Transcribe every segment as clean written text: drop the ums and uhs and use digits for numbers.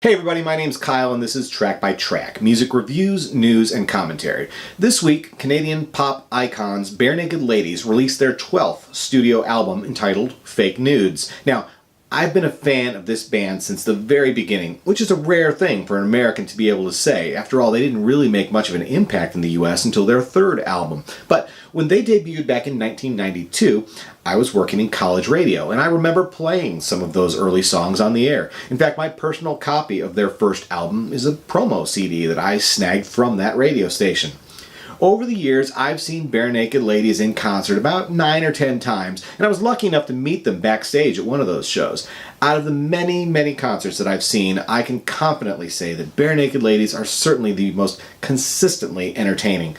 Hey everybody, my name's Kyle and this is Track by Track, music reviews, news, and commentary. This week, Canadian pop icons Barenaked Ladies released their 12th studio album entitled Fake Nudes. Now, I've been a fan of this band since the very beginning, which is a rare thing for an American to be able to say. After all, they didn't really make much of an impact in the US until their third album. But when they debuted back in 1992, I was working in college radio, and I remember playing some of those early songs on the air. In fact, my personal copy of their first album is a promo CD that I snagged from that radio station. Over the years, I've seen Barenaked Ladies in concert about 9 or 10 times, and I was lucky enough to meet them backstage at one of those shows. Out of the many concerts that I've seen, I can confidently say that Barenaked Ladies are certainly the most consistently entertaining.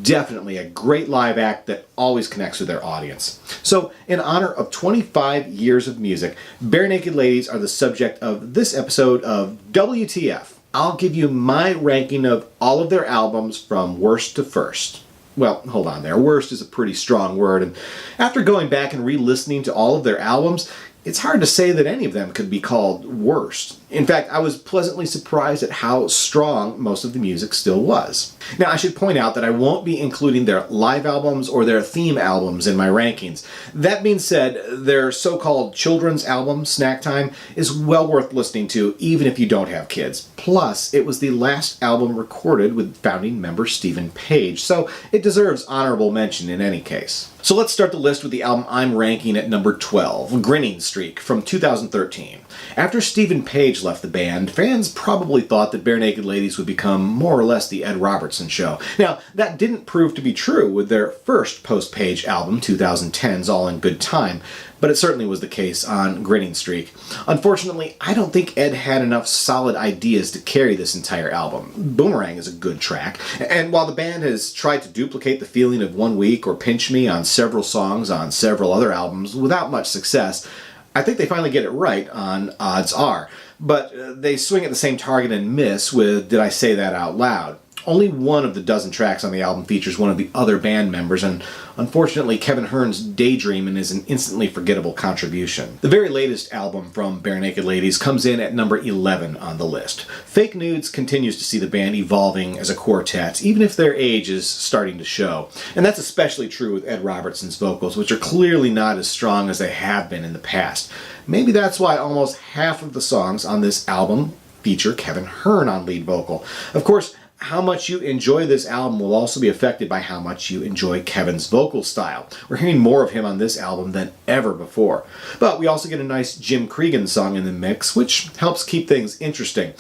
Definitely a great live act that always connects with their audience. So, in honor of 25 years of music, Barenaked Ladies are the subject of this episode of WTF. I'll give you my ranking of all of their albums from worst to first. Well, hold on there. Worst is a pretty strong word, and after going back and re-listening to all of their albums, it's hard to say that any of them could be called worst. In fact, I was pleasantly surprised at how strong most of the music still was. Now, I should point out that I won't be including their live albums or their theme albums in my rankings. That being said, their so-called children's album, Snack Time, is well worth listening to even if you don't have kids. Plus, it was the last album recorded with founding member Stephen Page, so it deserves honorable mention in any case. So let's start the list with the album I'm ranking at number 12, Grinning Streak from 2013. After Stephen Page left the band, fans probably thought that Barenaked Ladies would become more or less the Ed Robertson show. Now, that didn't prove to be true with their first post-Page album, 2010's All in Good Time, but it certainly was the case on Grinning Streak. Unfortunately, I don't think Ed had enough solid ideas to carry this entire album. Boomerang is a good track, and while the band has tried to duplicate the feeling of One Week or Pinch Me on several songs on several other albums without much success, I think they finally get it right on Odds Are. But they swing at the same target and miss with Did I Say That Out Loud? Only one of the dozen tracks on the album features one of the other band members, and unfortunately Kevin Hearn's Daydreamin' is an instantly forgettable contribution. The very latest album from Barenaked Ladies comes in at number 11 on the list. Fake Nudes continues to see the band evolving as a quartet, even if their age is starting to show. And that's especially true with Ed Robertson's vocals, which are clearly not as strong as they have been in the past. Maybe that's why almost half of the songs on this album feature Kevin Hearn on lead vocal. Of course, how much you enjoy this album will also be affected by how much you enjoy Kevin's vocal style. We're hearing more of him on this album than ever before. But we also get a nice Jim Cregan song in the mix, which helps keep things interesting.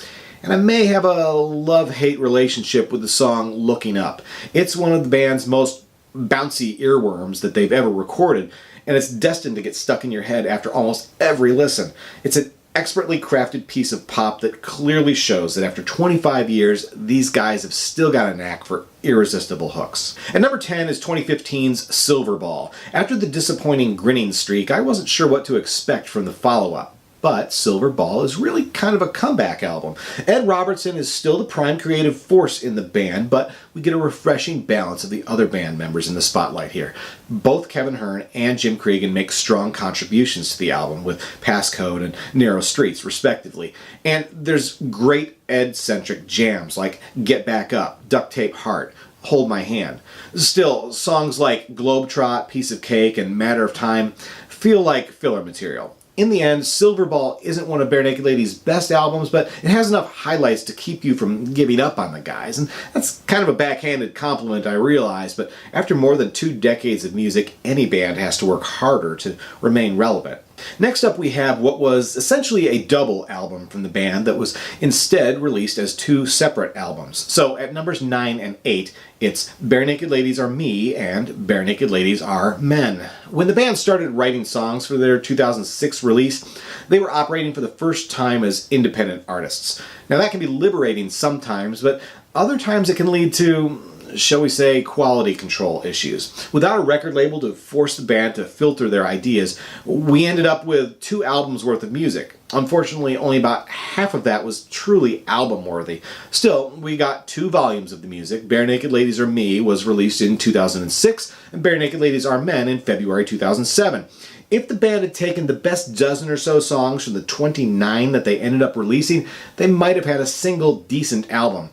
And I may have a love-hate relationship with the song Looking Up. It's one of the band's most bouncy earworms that they've ever recorded, and it's destined to get stuck in your head after almost every listen. It's an expertly crafted piece of pop that clearly shows that after 25 years, these guys have still got a knack for irresistible hooks. And number 10 is 2015's Silver Ball. After the disappointing Grinning Streak, I wasn't sure what to expect from the follow-up. But Silver Ball is really kind of a comeback album. Ed Robertson is still the prime creative force in the band, but we get a refreshing balance of the other band members in the spotlight here. Both Kevin Hearn and Jim Cregan make strong contributions to the album with Passcode and Narrow Streets, respectively. And there's great Ed-centric jams like Get Back Up, Duct Tape Heart, Hold My Hand. Still, songs like Globetrot, Piece of Cake, and Matter of Time feel like filler material. In the end, Silver Ball isn't one of Barenaked Ladies' best albums, but it has enough highlights to keep you from giving up on the guys. And that's kind of a backhanded compliment, I realize, but after more than 2 decades of music, any band has to work harder to remain relevant. Next up we have what was essentially a double album from the band that was instead released as 2 separate albums. So at numbers 9 and 8, it's Barenaked Ladies Are Me and Barenaked Ladies Are Men. When the band started writing songs for their 2006 release, they were operating for the first time as independent artists. Now that can be liberating sometimes, but other times it can lead to, shall we say, quality control issues. Without a record label to force the band to filter their ideas, we ended up with 2 albums worth of music. Unfortunately, only about half of that was truly album-worthy. Still, we got 2 volumes of the music. Barenaked Ladies Are Me was released in 2006, and Barenaked Ladies Are Men in February 2007. If the band had taken the best dozen or so songs from the 29 that they ended up releasing, they might have had a single decent album.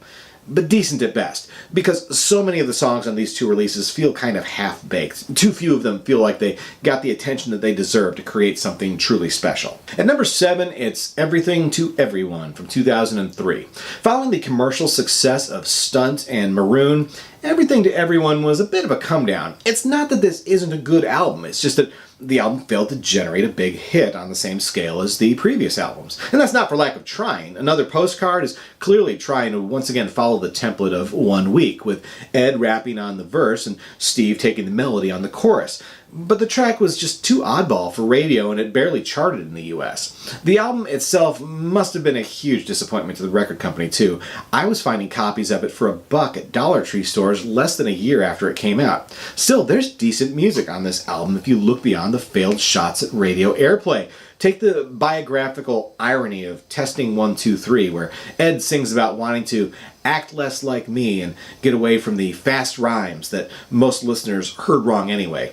But decent at best, because so many of the songs on these two releases feel kind of half-baked. Too few of them feel like they got the attention that they deserve to create something truly special. At number 7, it's Everything to Everyone from 2003. Following the commercial success of Stunt and Maroon, Everything to Everyone was a bit of a come-down. It's not that this isn't a good album, it's just that the album failed to generate a big hit on the same scale as the previous albums. And that's not for lack of trying. Another Postcard is clearly trying to once again follow the template of One Week, with Ed rapping on the verse and Steve taking the melody on the chorus. But the track was just too oddball for radio, and it barely charted in the US. The album itself must have been a huge disappointment to the record company too. I was finding copies of it for $1 at Dollar Tree stores less than a year after it came out. Still, there's decent music on this album if you look beyond the failed shots at radio airplay. Take the biographical irony of Testing 1, 2, 3, where Ed sings about wanting to act less like me and get away from the fast rhymes that most listeners heard wrong anyway.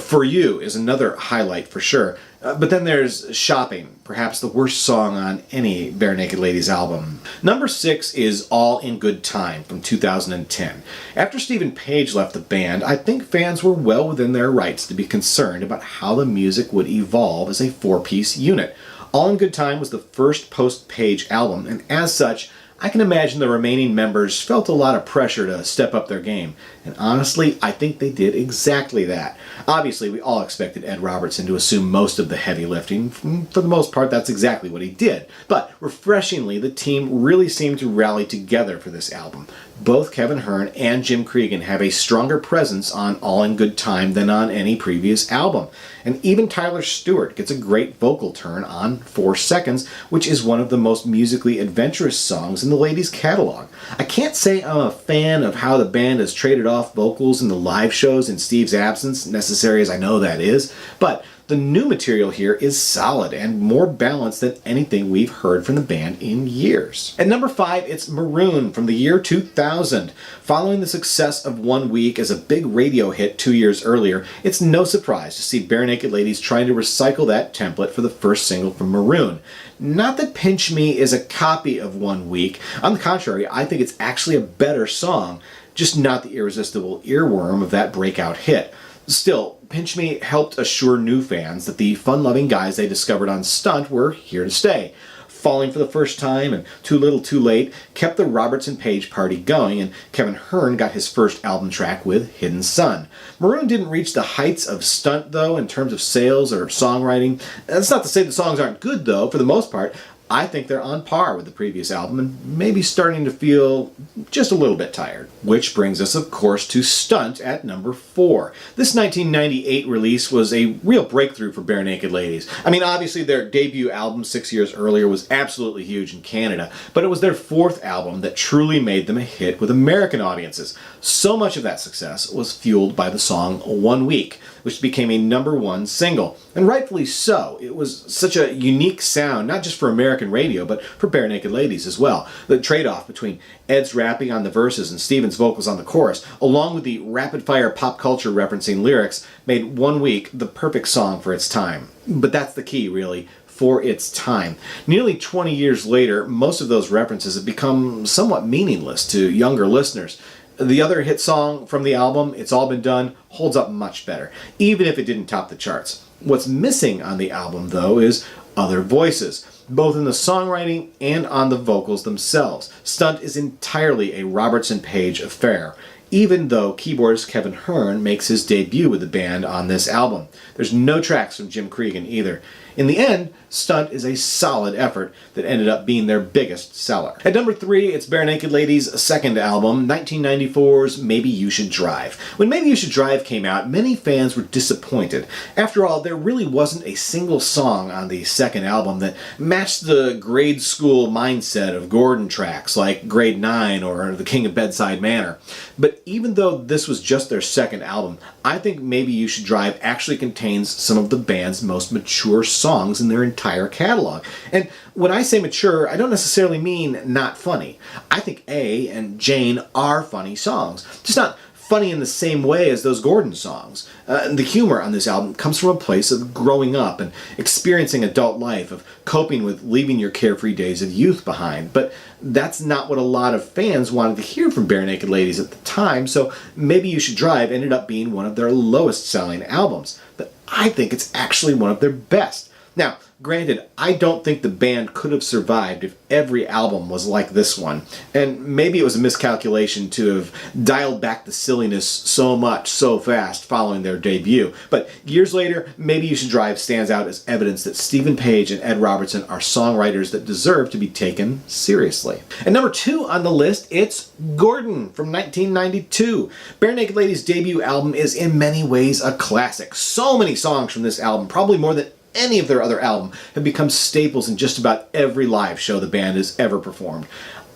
For You is another highlight for sure. But then there's Shopping, perhaps the worst song on any Barenaked Ladies album. Number 6 is All in Good Time from 2010. After Stephen Page left the band, I think fans were well within their rights to be concerned about how the music would evolve as a 4-piece unit. All in Good Time was the first post-Page album, and as such, I can imagine the remaining members felt a lot of pressure to step up their game. And honestly, I think they did exactly that. Obviously, we all expected Ed Robertson to assume most of the heavy lifting. For the most part, that's exactly what he did. But refreshingly, the team really seemed to rally together for this album. Both Kevin Hearn and Jim Cregan have a stronger presence on All in Good Time than on any previous album. And even Tyler Stewart gets a great vocal turn on 4 Seconds, which is one of the most musically adventurous songs in the Ladies' catalog. I can't say I'm a fan of how the band has traded off vocals in the live shows in Steve's absence, necessary as I know that is, but the new material here is solid and more balanced than anything we've heard from the band in years. At number 5, it's Maroon from the year 2000. Following the success of One Week as a big radio hit 2 years earlier, it's no surprise to see Barenaked Ladies trying to recycle that template for the first single from Maroon. Not that Pinch Me is a copy of One Week. On the contrary, I think it's actually a better song, just not the irresistible earworm of that breakout hit. Still, Pinch Me helped assure new fans that the fun-loving guys they discovered on Stunt were here to stay. Falling for the First Time and Too Little Too Late kept the Robertson Page party going, and Kevin Hearn got his first album track with Hidden Sun. Maroon didn't reach the heights of Stunt, though, in terms of sales or songwriting. That's not to say the songs aren't good, though. For the most part, I think they're on par with the previous album and maybe starting to feel just a little bit tired. Which brings us, of course, to Stunt at number 4. This 1998 release was a real breakthrough for Barenaked Ladies. I mean, obviously their debut album 6 years earlier was absolutely huge in Canada, but it was their 4th album that truly made them a hit with American audiences. So much of that success was fueled by the song One Week, which became a number 1 single. And rightfully so. It was such a unique sound, not just for American radio, but for Barenaked Ladies as well. The trade-off between Ed's rapping on the verses and Steven's vocals on the chorus, along with the rapid-fire pop culture referencing lyrics, made One Week the perfect song for its time. But that's the key, really. For its time. Nearly 20 years later, most of those references have become somewhat meaningless to younger listeners. The other hit song from the album, It's All Been Done, holds up much better, even if it didn't top the charts. What's missing on the album, though, is other voices, both in the songwriting and on the vocals themselves. Stunt is entirely a Robertson Page affair, even though keyboardist Kevin Hearn makes his debut with the band on this album. There's no tracks from Jim Cregan either. In the end, Stunt is a solid effort that ended up being their biggest seller. At number 3, it's Barenaked Ladies' second album, 1994's Maybe You Should Drive. When Maybe You Should Drive came out, many fans were disappointed. After all, there really wasn't a single song on the second album that matched the grade school mindset of Gordon tracks like Grade 9 or The King of Bedside Manor. But even though this was just their second album, I think Maybe You Should Drive actually contains some of the band's most mature songs in their entire catalog. And when I say mature, I don't necessarily mean not funny. I think A and Jane are funny songs, just not funny in the same way as those Gordon songs. The humor on this album comes from a place of growing up and experiencing adult life, of coping with leaving your carefree days of youth behind. But that's not what a lot of fans wanted to hear from Barenaked Ladies at the time, so Maybe You Should Drive ended up being one of their lowest selling albums. But I think it's actually one of their best. Now, granted, I don't think the band could have survived if every album was like this one, and maybe it was a miscalculation to have dialed back the silliness so much so fast following their debut. But years later, Maybe You Should Drive stands out as evidence that Stephen Page and Ed Robertson are songwriters that deserve to be taken seriously. And number 2 on the list, it's Gordon from 1992. Barenaked Ladies' debut album is in many ways a classic. So many songs from this album, probably more than any of their other album, have become staples in just about every live show the band has ever performed.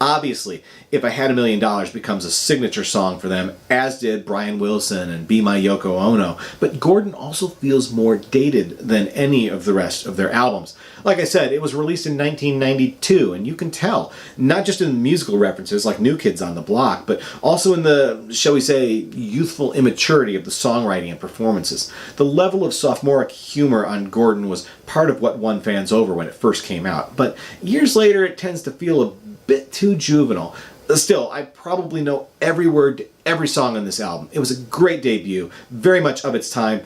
Obviously, If I Had $1 Million becomes a signature song for them, as did Brian Wilson and Be My Yoko Ono, but Gordon also feels more dated than any of the rest of their albums. Like I said, it was released in 1992, and you can tell, not just in the musical references like New Kids on the Block, but also in the, shall we say, youthful immaturity of the songwriting and performances. The level of sophomoric humor on Gordon was part of what won fans over when it first came out, but years later it tends to feel a bit too juvenile. Still, I probably know every word to every song on this album. It was a great debut, very much of its time,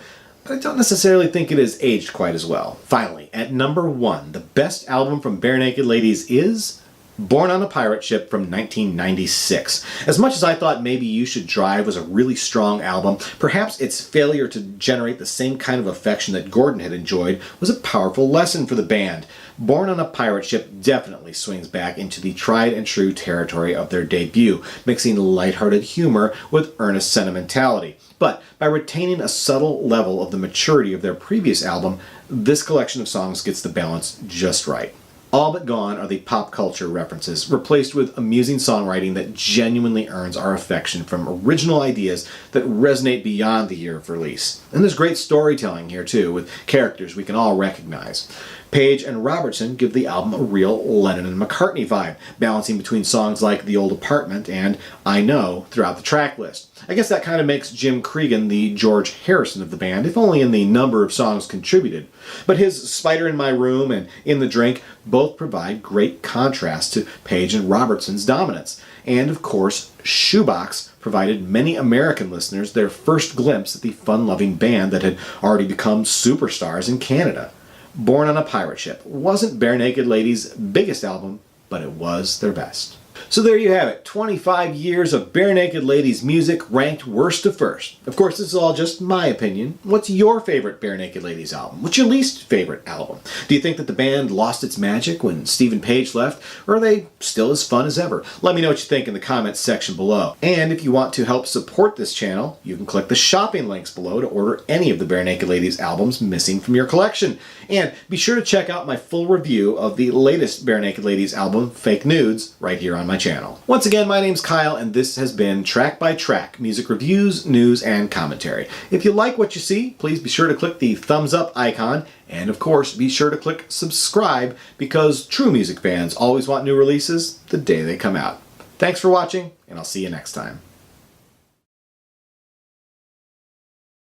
but I don't necessarily think it has aged quite as well. Finally, at number 1, the best album from Barenaked Ladies is Born on a Pirate Ship from 1996. As much as I thought Maybe You Should Drive was a really strong album, perhaps its failure to generate the same kind of affection that Gordon had enjoyed was a powerful lesson for the band. Born on a Pirate Ship definitely swings back into the tried and true territory of their debut, mixing lighthearted humor with earnest sentimentality. But by retaining a subtle level of the maturity of their previous album, this collection of songs gets the balance just right. All but gone are the pop culture references, replaced with amusing songwriting that genuinely earns our affection from original ideas that resonate beyond the year of release. And there's great storytelling here too, with characters we can all recognize. Page and Robertson give the album a real Lennon and McCartney vibe, balancing between songs like The Old Apartment and I Know throughout the track list. I guess that kind of makes Jim Cregan the George Harrison of the band, if only in the number of songs contributed. But his Spider in My Room and In the Drink both provide great contrast to Page and Robertson's dominance. And of course, Shoebox provided many American listeners their first glimpse at the fun-loving band that had already become superstars in Canada. Born on a Pirate Ship wasn't Barenaked Ladies' biggest album, but it was their best. So there you have it, 25 years of Barenaked Ladies music ranked worst to first. Of course, this is all just my opinion. What's your favorite Barenaked Ladies album? What's your least favorite album? Do you think that the band lost its magic when Stephen Page left, or are they still as fun as ever? Let me know what you think in the comments section below. And if you want to help support this channel, you can click the shopping links below to order any of the Barenaked Ladies albums missing from your collection. And be sure to check out my full review of the latest Barenaked Ladies album, Fake Nudes, right here on my channel. Once again, my name's Kyle, and this has been Track by Track, music reviews, news, and commentary. If you like what you see, please be sure to click the thumbs up icon, and of course, be sure to click subscribe, because true music fans always want new releases the day they come out. Thanks for watching, and I'll see you next time.